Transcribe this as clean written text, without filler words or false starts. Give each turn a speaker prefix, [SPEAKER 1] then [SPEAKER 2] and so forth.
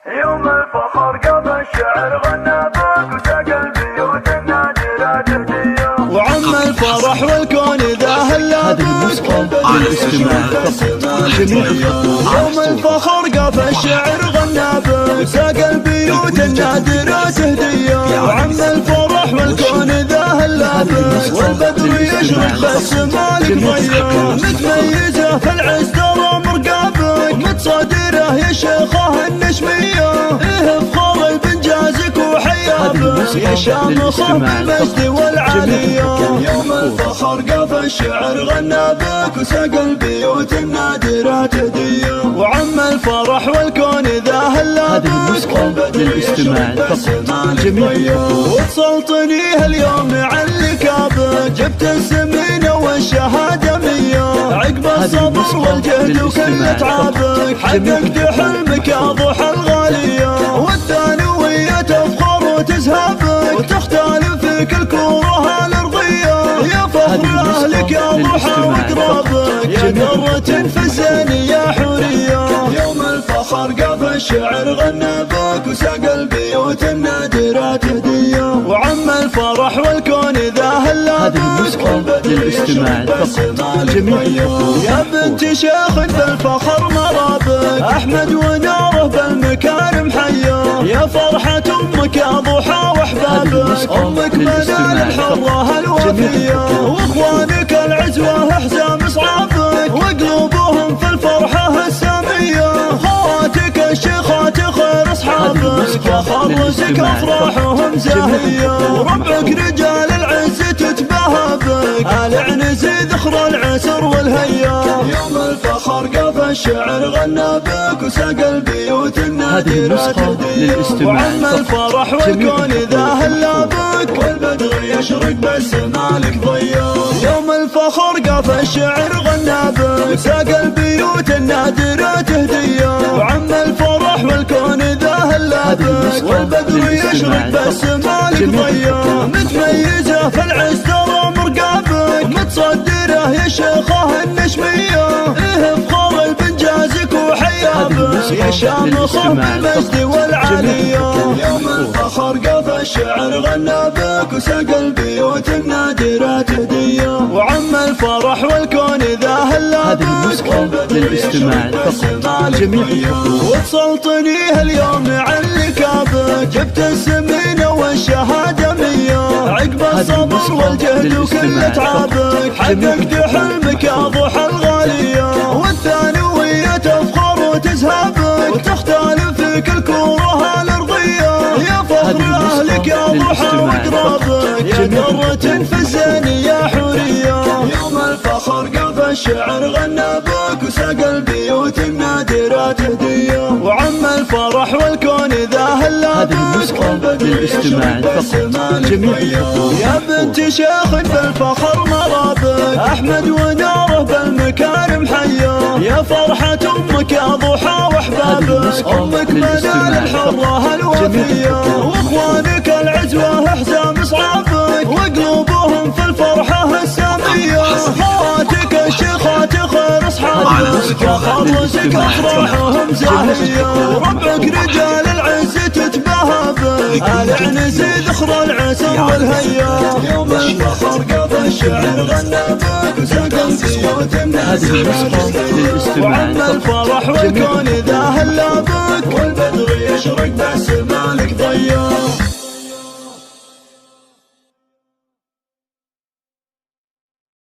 [SPEAKER 1] يوم الفخر قضى الشعر غنى بك وسقى البيوت النادرة تهديه،
[SPEAKER 2] وعم الفرح والكون ذا هلا بك يوم الفخر قضى الشعر غنى بك وسقى البيوت النادرة تهديه، وعم الفرح والكون ذا هلا بك والبدر يشرق بالسما لك ضيه، متميزة في العز ترى مرقابك متصدره يا شيخه النشميه، افخر بانجازك وحيابك يا شامخ بالمجد والعاليه، يوم الفخر قضى الشعر غنى بك وسقى البيوت النادرة تهديه، وعم الفرح والكون ذا هلا بك والبدر يشرق بالسما لك ضيه، وتسلطنيه اليوم علك ابك جبت السمينه والشهاده مية، عقب الصبر والجهد وكل تعبك حققت حلمك يا ضحى الغاليه، والثانويه تفخر وتزهبك وتختلف فيك الكوره الارضيه، يا فخر اهلك يا ضحى واقرابك يا ذره في الزين يا حوريه، يوم الفخر قضى الشعر غنى بك وسقى البيوت النادرة تهديه، وعم الفرح والكون ذا هلا بك والبدر يشرق بالسما لك ضيه، يا بنت شيخ بالفخر مرابك احمد وناره بالمكارم حيه، يا فرحة امك يا ضحى واحبابك امك منال الحره الوفيه، واخوانك العزوه حزام صعابك وقلوبهم في الفرحه الساميه، خواتك الشيخات خير اصحابك فخر رزق افراحهم زاهيه، وربعك رجال العز تتباهى بك آل عنزي ذخر العسر والهيه، يوم الفخر قضى الشعر غنى بك وسقى البيوت النادرة تهديه، وعم الفرح والكون ذا هلا بك والبدر يشرق بالسما لك ضيه، يوم الفخر قضى الشعر غنى بك وسقى البيوت النادرة تهديه، وعم الفرح والكون ذا هلا بك والبدر يشرق بالسما لك ضيه، متميزة في العز ترى مرقابك متصدره يا شيخه النشميه، افخر بانجازك وحيابك يا شامخ بالمجد والعاليه، يوم الفخر قضى الشعر غنى بك وسقى البيوت النادرة تهديه، وعم الفرح والكون ذا هلا بك والبدر يشرق بالسما لك ضيه، وتسلطنيه اليوم علك ابك جبت السمينه والشهاده مية، عقب الصبر والجهد وكل تعبك حققت حلمك يا ضحى الغاليه، والثانويه تفخر وتزهبك وتختلف فيك الكوره الارضيه، يا فخر اهلك يا ضحى واقرابك يا ذره في الزين يا حوريه، يوم الفخر قضى الشعر غنى بك وسقى البيوت النادرة تهديه، وعم الفرح والكون ذا هلا بك والبدر يشرق بالسما لك ضيه، يا بنت شيخ بالفخر مرابك احمد وناره بالمكارم حيه، يا فرحة امك يا ضحى واحبابك امك منال الحره الوفيه، واخوانك العزوه حزام صعابك وقلوبهم في الفرحه الساميه، خواتك الشيخات خير اصحابك فخر رزق افراحهم زاهيه، وربعك رجال العز تتباهى بك آل عنزي ذخر العسر والهيه، يوم الفخر قضى الشعر غنى بك وسقى البيوت النادرة تهديه، وعم الفرح والكون ذا هلا بك والبدر يشرق بالسما لك ضيه.